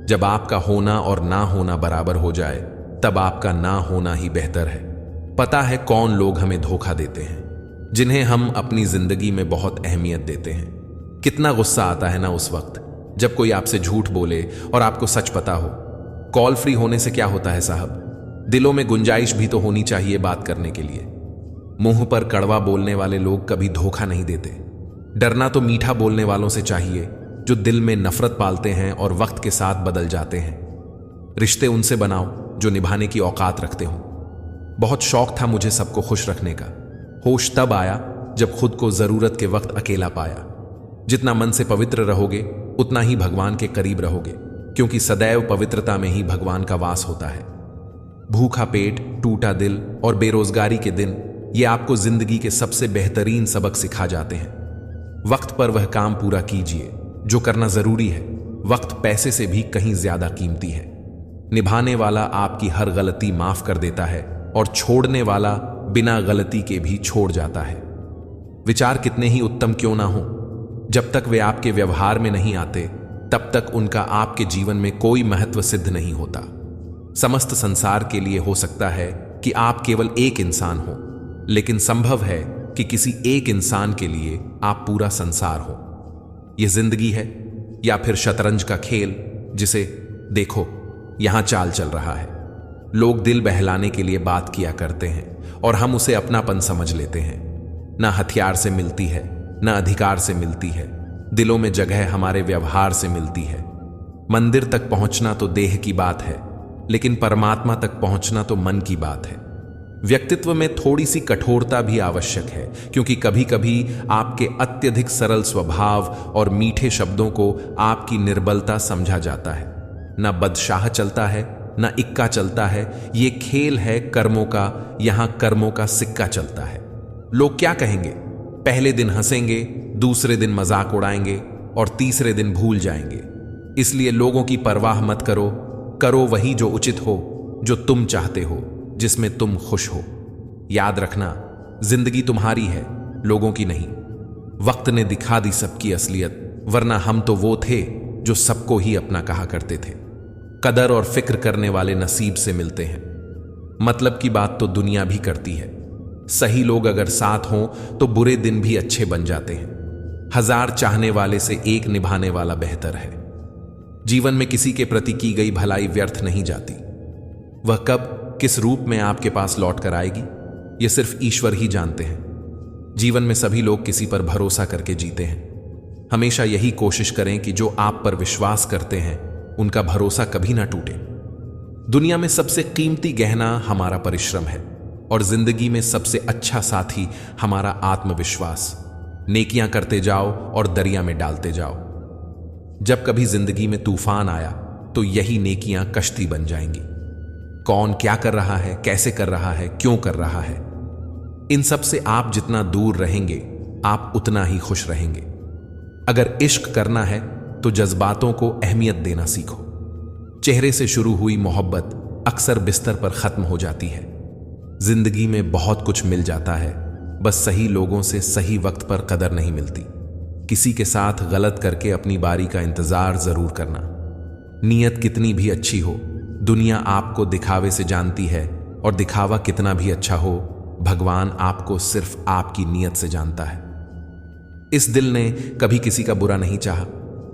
जब आपका होना और ना होना बराबर हो जाए तब आपका ना होना ही बेहतर है। पता है कौन लोग हमें धोखा देते हैं, जिन्हें हम अपनी जिंदगी में बहुत अहमियत देते हैं। कितना गुस्सा आता है ना उस वक्त जब कोई आपसे झूठ बोले और आपको सच पता हो। कॉल फ्री होने से क्या होता है साहब? दिलों में गुंजाइश भी तो होनी चाहिए बात करने के लिए। मुंह पर कड़वा बोलने वाले लोग कभी धोखा नहीं देते। डरना तो मीठा बोलने वालों से चाहिए जो दिल में नफरत पालते हैं और वक्त के साथ बदल जाते हैं। रिश्ते उनसे बनाओ जो निभाने की औकात रखते हो। बहुत शौक था मुझे सबको खुश रखने का। होश तब आया जब खुद को जरूरत के वक्त अकेला पाया। जितना मन से पवित्र रहोगे उतना ही भगवान के करीब रहोगे। क्योंकि सदैव पवित्रता में ही भगवान का वास होता है। भूखा पेट, टूटा दिल और बेरोजगारी के दिन ये आपको जिंदगी के सबसे बेहतरीन सबक सिखा जाते हैं। वक्त पर वह काम पूरा कीजिए जो करना जरूरी है। वक्त पैसे से भी कहीं ज्यादा कीमती है। निभाने वाला आपकी हर गलती माफ कर देता है और छोड़ने वाला बिना गलती के भी छोड़ जाता है। विचार कितने ही उत्तम क्यों ना हो, जब तक वे आपके व्यवहार में नहीं आते तब तक उनका आपके जीवन में कोई महत्व सिद्ध नहीं होता। समस्त संसार के लिए हो सकता है कि आप केवल एक इंसान हो, लेकिन संभव है कि किसी एक इंसान के लिए आप पूरा संसार हो। यह जिंदगी है या फिर शतरंज का खेल जिसे देखो यहां चाल चल रहा है। लोग दिल बहलाने के लिए बात किया करते हैं और हम उसे अपनापन समझ लेते हैं। ना हथियार से मिलती है, ना अधिकार से मिलती है। दिलों में जगह हमारे व्यवहार से मिलती है। मंदिर तक पहुंचना तो देह की बात है, लेकिन परमात्मा तक पहुंचना तो मन की बात है। व्यक्तित्व में थोड़ी सी कठोरता भी आवश्यक है, क्योंकि कभी कभी आपके अत्यधिक सरल स्वभाव और मीठे शब्दों को आपकी निर्बलता समझा जाता है। ना बदशाह चलता है, ना इक्का चलता है। ये खेल है कर्मों का, यहां कर्मों का सिक्का चलता है। लोग क्या कहेंगे? पहले दिन हंसेंगे, दूसरे दिन मजाक उड़ाएंगे और तीसरे दिन भूल जाएंगे। इसलिए लोगों की परवाह मत करो। करो वही जो उचित हो, जो तुम चाहते हो, जिसमें तुम खुश हो। याद रखना, जिंदगी तुम्हारी है, लोगों की नहीं। वक्त ने दिखा दी सबकी असलियत, वरना हम तो वो थे जो सबको ही अपना कहा करते थे। कदर और फिक्र करने वाले नसीब से मिलते हैं। मतलब की बात तो दुनिया भी करती है। सही लोग अगर साथ हों तो बुरे दिन भी अच्छे बन जाते हैं। 1000 चाहने वाले से एक निभाने वाला बेहतर है। जीवन में किसी के प्रति की गई भलाई व्यर्थ नहीं जाती। वह कब किस रूप में आपके पास लौट कर आएगी, यह सिर्फ ईश्वर ही जानते हैं। जीवन में सभी लोग किसी पर भरोसा करके जीते हैं। हमेशा यही कोशिश करें कि जो आप पर विश्वास करते हैं उनका भरोसा कभी ना टूटे। दुनिया में सबसे कीमती गहना हमारा परिश्रम है और जिंदगी में सबसे अच्छा साथी हमारा आत्मविश्वास। नेकियां करते जाओ और दरिया में डालते जाओ। जब कभी जिंदगी में तूफान आया तो यही नेकियां कश्ती बन जाएंगी। कौन क्या कर रहा है, कैसे कर रहा है, क्यों कर रहा है, इन सब से आप जितना दूर रहेंगे आप उतना ही खुश रहेंगे। अगर इश्क करना है तो जज्बातों को अहमियत देना सीखो। चेहरे से शुरू हुई मोहब्बत अक्सर बिस्तर पर खत्म हो जाती है। जिंदगी में बहुत कुछ मिल जाता है, बस सही लोगों से सही वक्त पर कदर नहीं मिलती। किसी के साथ गलत करके अपनी बारी का इंतजार जरूर करना। नीयत कितनी भी अच्छी हो, दुनिया आपको दिखावे से जानती है, और दिखावा कितना भी अच्छा हो, भगवान आपको सिर्फ आपकी नीयत से जानता है। इस दिल ने कभी किसी का बुरा नहीं चाहा।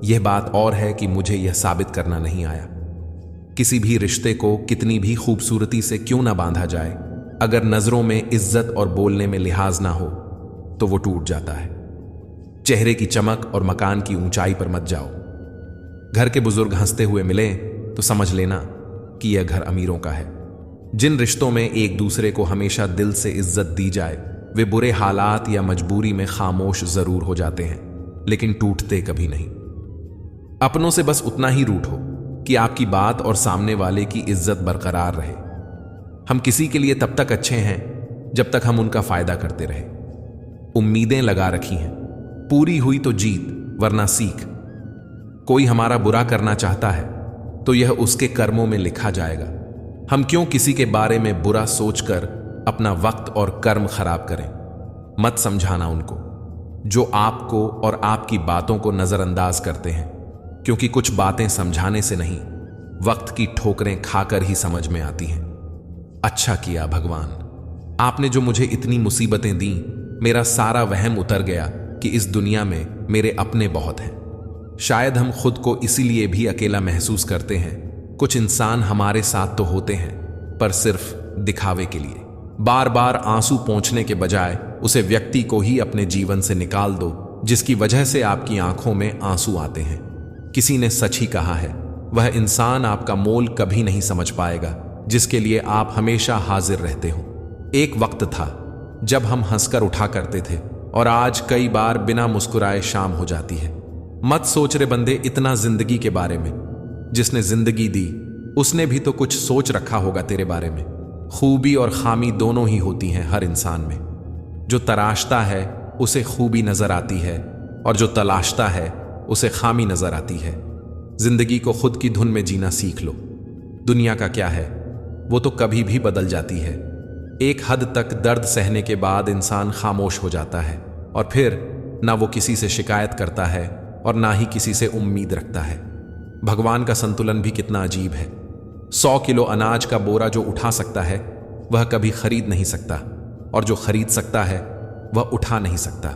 यह बात और है कि मुझे यह साबित करना नहीं आया। किसी भी रिश्ते को कितनी भी खूबसूरती से क्यों ना बांधा जाए, अगर नजरों में इज्जत और बोलने में लिहाज ना हो तो वो टूट जाता है। चेहरे की चमक और मकान की ऊंचाई पर मत जाओ। घर के बुजुर्ग हंसते हुए मिले तो समझ लेना कि यह घर अमीरों का है। जिन रिश्तों में एक दूसरे को हमेशा दिल से इज्जत दी जाए, वे बुरे हालात या मजबूरी में खामोश जरूर हो जाते हैं, लेकिन टूटते कभी नहीं। अपनों से बस उतना ही रूठो कि आपकी बात और सामने वाले की इज्जत बरकरार रहे। हम किसी के लिए तब तक अच्छे हैं जब तक हम उनका फायदा करते रहे। उम्मीदें लगा रखी हैं, पूरी हुई तो जीत, वरना सीख। कोई हमारा बुरा करना चाहता है तो यह उसके कर्मों में लिखा जाएगा। हम क्यों किसी के बारे में बुरा सोचकर अपना वक्त और कर्म खराब करें। मत समझाना उनको जो आपको और आपकी बातों को नजरअंदाज करते हैं, क्योंकि कुछ बातें समझाने से नहीं, वक्त की ठोकरें खाकर ही समझ में आती हैं। अच्छा किया भगवान, आपने जो मुझे इतनी मुसीबतें दी, मेरा सारा वहम उतर गया कि इस दुनिया में मेरे अपने बहुत हैं। शायद हम खुद को इसीलिए भी अकेला महसूस करते हैं। कुछ इंसान हमारे साथ तो होते हैं, पर सिर्फ दिखावे के लिए। बार बार आंसू पोंछने के बजाय उसे व्यक्ति को ही अपने जीवन से निकाल दो जिसकी वजह से आपकी आंखों में आंसू आते हैं। किसी ने सच ही कहा है, वह इंसान आपका मोल कभी नहीं समझ पाएगा जिसके लिए आप हमेशा हाजिर रहते हो। एक वक्त था जब हम हंसकर उठा करते थे, और आज कई बार बिना मुस्कुराए शाम हो जाती है। मत सोच रे बंदे इतना जिंदगी के बारे में। जिसने जिंदगी दी उसने भी तो कुछ सोच रखा होगा तेरे बारे में। खूबी और खामी दोनों ही होती हैं हर इंसान में। जो तराशता है उसे खूबी नजर आती है और जो तलाशता है उसे खामी नजर आती है। जिंदगी को खुद की धुन में जीना सीख लो। दुनिया का क्या है, वो तो कभी भी बदल जाती है। एक हद तक दर्द सहने के बाद इंसान खामोश हो जाता है और फिर ना वो किसी से शिकायत करता है और ना ही किसी से उम्मीद रखता है। भगवान का संतुलन भी कितना अजीब है। 100 किलो अनाज का बोरा जो उठा सकता है वह कभी खरीद नहीं सकता, और जो खरीद सकता है वह उठा नहीं सकता।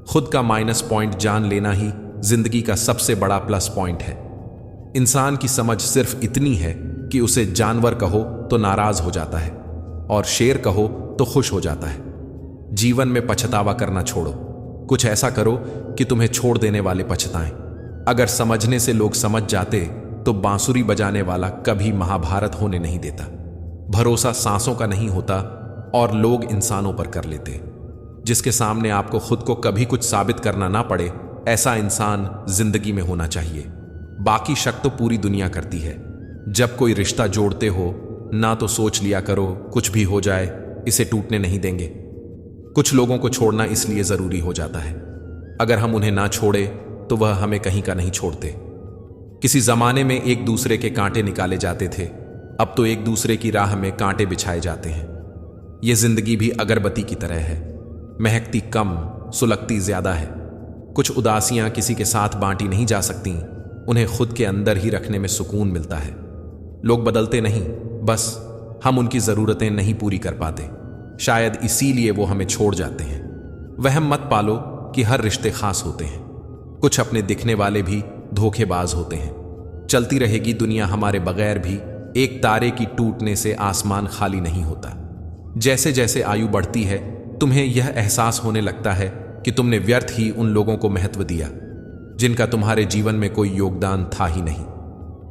खुद का माइनस पॉइंट जान लेना ही जिंदगी का सबसे बड़ा प्लस पॉइंट है। इंसान की समझ सिर्फ इतनी है कि उसे जानवर कहो तो नाराज हो जाता है और शेर कहो तो खुश हो जाता है। जीवन में पछतावा करना छोड़ो, कुछ ऐसा करो कि तुम्हें छोड़ देने वाले पछताएं। अगर समझने से लोग समझ जाते तो बांसुरी बजाने वाला कभी महाभारत होने नहीं देता। भरोसा सांसों का नहीं होता और लोग इंसानों पर कर लेते। जिसके सामने आपको खुद को कभी कुछ साबित करना ना पड़े, ऐसा इंसान जिंदगी में होना चाहिए। बाकी शक तो पूरी दुनिया करती है। जब कोई रिश्ता जोड़ते हो ना तो सोच लिया करो कुछ भी हो जाए इसे टूटने नहीं देंगे। कुछ लोगों को छोड़ना इसलिए जरूरी हो जाता है, अगर हम उन्हें ना छोड़े तो वह हमें कहीं का नहीं छोड़ते। किसी जमाने में एक दूसरे के कांटे निकाले जाते थे, अब तो एक दूसरे की राह में कांटे बिछाए जाते हैं। यह जिंदगी भी अगरबत्ती की तरह है, महकती कम सुलगती ज्यादा है। कुछ उदासियां किसी के साथ बांटी नहीं जा सकती, उन्हें खुद के अंदर ही रखने में सुकून मिलता है। लोग बदलते नहीं, बस हम उनकी जरूरतें नहीं पूरी कर पाते। शायद इसीलिए वो हमें छोड़ जाते हैं। वहम मत पालो कि हर रिश्ते खास होते हैं। कुछ अपने दिखने वाले भी धोखेबाज होते हैं। चलती रहेगी दुनिया हमारे बगैर भी, एक तारे की टूटने से आसमान खाली नहीं होता। जैसे जैसे आयु बढ़ती है तुम्हें यह एहसास होने लगता है कि तुमने व्यर्थ ही उन लोगों को महत्व दिया जिनका तुम्हारे जीवन में कोई योगदान था ही नहीं।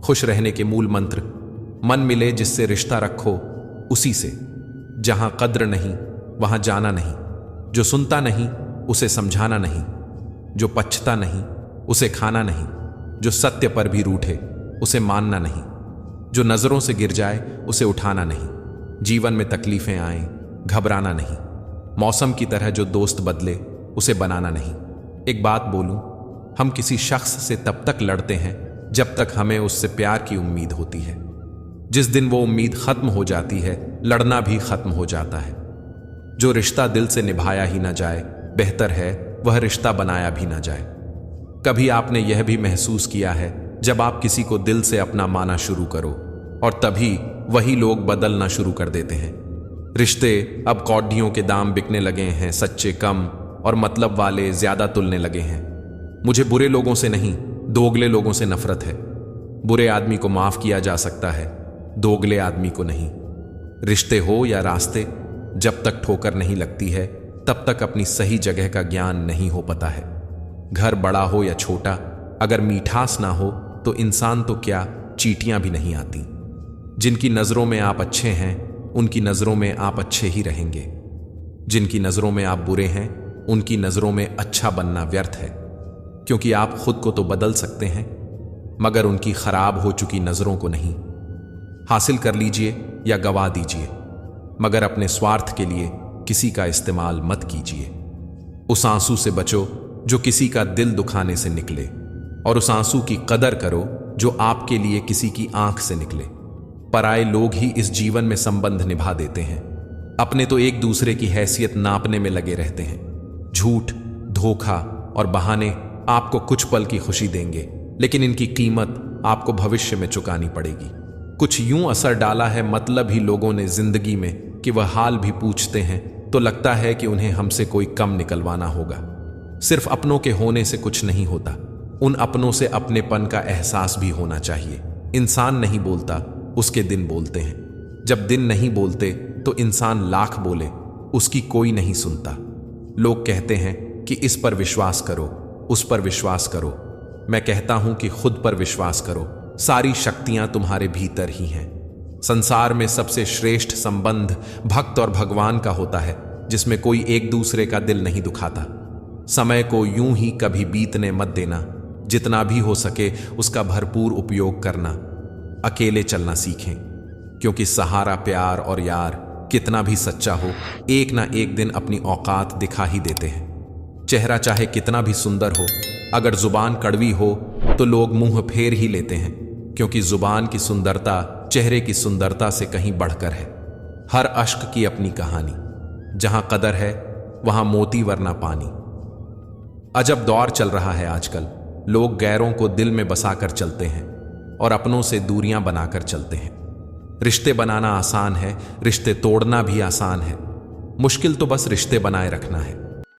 खुश रहने के मूल मंत्र, मन मिले जिससे रिश्ता रखो उसी से। जहां कद्र नहीं वहां जाना नहीं, जो सुनता नहीं उसे समझाना नहीं, जो पछता नहीं उसे खाना नहीं, जो सत्य पर भी रूठे उसे मानना नहीं, जो नजरों से गिर जाए उसे उठाना नहीं। जीवन में तकलीफें आए घबराना नहीं, मौसम की तरह जो दोस्त बदले उसे बनाना नहीं। एक बात बोलूं, हम किसी शख्स से तब तक लड़ते हैं जब तक हमें उससे प्यार की उम्मीद होती है। जिस दिन वो उम्मीद खत्म हो जाती है लड़ना भी खत्म हो जाता है। जो रिश्ता दिल से निभाया ही ना जाए, बेहतर है वह रिश्ता बनाया भी ना जाए। कभी आपने यह भी महसूस किया है जब आप किसी को दिल से अपना माना शुरू करो और तभी वही लोग बदलना शुरू कर देते हैं। रिश्ते अब कौडियों के दाम बिकने लगे हैं, सच्चे कम और मतलब वाले ज्यादा तुलने लगे हैं। मुझे बुरे लोगों से नहीं, दोगले लोगों से नफरत है। बुरे आदमी को माफ किया जा सकता है, दोगले आदमी को नहीं। रिश्ते हो या रास्ते, जब तक ठोकर नहीं लगती है तब तक अपनी सही जगह का ज्ञान नहीं हो पाता है। घर बड़ा हो या छोटा, अगर मीठास ना हो तो इंसान तो क्या चींटियां भी नहीं आती। जिनकी नजरों में आप अच्छे हैं उनकी नजरों में आप अच्छे ही रहेंगे। जिनकी नजरों में आप बुरे हैं उनकी नजरों में अच्छा बनना व्यर्थ है, क्योंकि आप खुद को तो बदल सकते हैं मगर उनकी खराब हो चुकी नजरों को नहीं। हासिल कर लीजिए या गवा दीजिए, मगर अपने स्वार्थ के लिए किसी का इस्तेमाल मत कीजिए। उस आंसू से बचो जो किसी का दिल दुखाने से निकले, और उस आंसू की कदर करो जो आपके लिए किसी की आंख से निकले। पराये लोग ही इस जीवन में संबंध निभा देते हैं, अपने तो एक दूसरे की हैसियत नापने में लगे रहते हैं। झूठ, धोखा और बहाने आपको कुछ पल की खुशी देंगे, लेकिन इनकी कीमत आपको भविष्य में चुकानी पड़ेगी। कुछ यूं असर डाला है मतलब ही लोगों ने जिंदगी में कि वह हाल भी पूछते हैं तो लगता है कि उन्हें हमसे कोई कम निकलवाना होगा। सिर्फ अपनों के होने से कुछ नहीं होता, उन अपनों से अपनेपन का एहसास भी होना चाहिए। इंसान नहीं बोलता, उसके दिन बोलते हैं। जब दिन नहीं बोलते तो इंसान लाख बोले, उसकी कोई नहीं सुनता। लोग कहते हैं कि इस पर विश्वास करो, उस पर विश्वास करो। मैं कहता हूं कि खुद पर विश्वास करो, सारी शक्तियां तुम्हारे भीतर ही हैं। संसार में सबसे श्रेष्ठ संबंध भक्त और भगवान का होता है, जिसमें कोई एक दूसरे का दिल नहीं दुखाता। समय को यूं ही कभी बीतने मत देना, जितना भी हो सके उसका भरपूर उपयोग करना। अकेले चलना सीखें, क्योंकि सहारा, प्यार और यार कितना भी सच्चा हो, एक ना एक दिन अपनी औकात दिखा ही देते हैं। चेहरा चाहे कितना भी सुंदर हो, अगर जुबान कड़वी हो तो लोग मुंह फेर ही लेते हैं, क्योंकि जुबान की सुंदरता चेहरे की सुंदरता से कहीं बढ़कर है। हर अश्क की अपनी कहानी, जहां कदर है वहां मोती वरना पानी। अजब दौर चल रहा है आजकल, लोग गैरों को दिल में बसाकर चलते हैं और अपनों से दूरियां बनाकर चलते हैं। रिश्ते बनाना आसान है, रिश्ते तोड़ना भी आसान है। मुश्किल तो बस रिश्ते बनाए रखना है।